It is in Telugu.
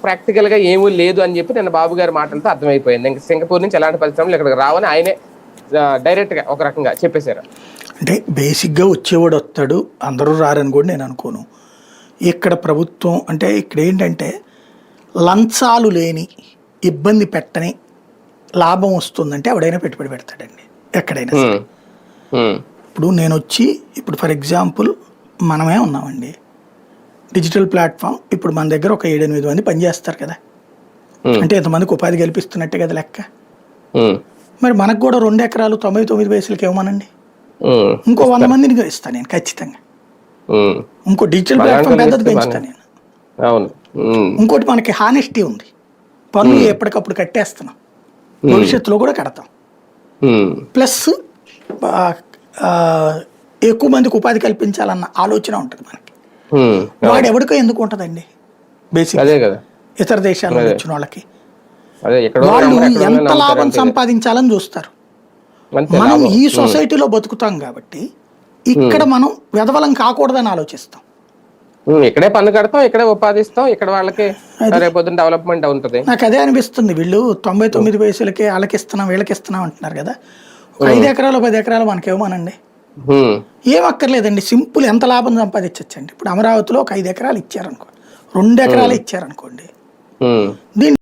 ప్రాక్టికల్ గా ఏమీ లేదు అని చెప్పి నిన్న బాబు గారి మాటలతో అర్థమైపోయింది. ఇంకా సింగపూర్ నుంచి ఎలాంటి పరిశ్రమలు ఇక్కడికి రావని ఆయనే డైరెక్ట్ గా ఒక రకంగా చెప్పేశారు. అంటే బేసిక్గా వచ్చేవాడు వస్తాడు, అందరూ రారని కూడా నేను అనుకోను. ఇక్కడ ప్రభుత్వం అంటే ఇక్కడ ఏంటంటే లంచాలు లేని, ఇబ్బంది పెట్టని లాభం వస్తుందంటే ఎవడైనా పెట్టుబడి పెడతాడండి ఎక్కడైనా సరే. ఇప్పుడు నేను వచ్చి ఇప్పుడు ఫర్ ఎగ్జాంపుల్ మనమే ఉన్నామండి, డిజిటల్ ప్లాట్ఫామ్ ఇప్పుడు మన దగ్గర ఒక 7-8 మంది పనిచేస్తారు కదా, అంటే ఎంతమందికి ఉపాధి కల్పిస్తున్నట్టే కదా లెక్క. మరి మనకు కూడా 2 ఎకరాలు 99 పైసలకి ఇవ్వమనండి, ఇంకో 100 మందిని ఇస్తాను నేను ఖచ్చితంగా. ఇంకో డిజిటల్ ప్లాట్ఫామ్ పెద్దది పెంచుతాను నేను. ఇంకోటి మనకి హానెస్టీ ఉంది, పన్ను ఎప్పటికప్పుడు కట్టేస్తున్నాం, భవిష్యత్తులో కూడా కడతాం. ప్లస్ ఎక్కువ మందికి ఉపాధి కల్పించాలన్న ఆలోచన ఉంటుంది మనకి. వాడు ఎవరికో ఎందుకు ఉంటుందండి బేసిక్, ఇతర దేశాల్లో వచ్చిన వాళ్ళకి వాళ్ళు ఎంత లాభం సంపాదించాలని చూస్తారు. మనం ఈ సొసైటీలో బతుకుతాం కాబట్టి ఇక్కడ మనం వెధవలం కాకూడదని ఆలోచిస్తాం. ఇక్కడే పన్ను కడతాం, ఇక్కడే ఉపాధిస్తాం, ఇక్కడ వాళ్ళకి రేపొద్దున డెవలప్మెంట్ ఉంటుంది. నాకు అదే అనిపిస్తుంది, వీళ్ళు 99 పైసలకి వాళ్ళకి ఇస్తున్నాం వీళ్ళకి ఇస్తున్నాం అంటున్నారు కదా. 5 ఎకరాలు 10 ఎకరాలు మనకేమోనండి, ఏం అక్కర్లేదండి, సింపుల్ ఎంత లాభం సంపాదించచ్చండి. ఇప్పుడు అమరావతిలో ఒక 5 ఎకరాలు ఇచ్చారనుకోండి, 2 ఎకరాలు ఇచ్చారనుకోండి, దీన్ని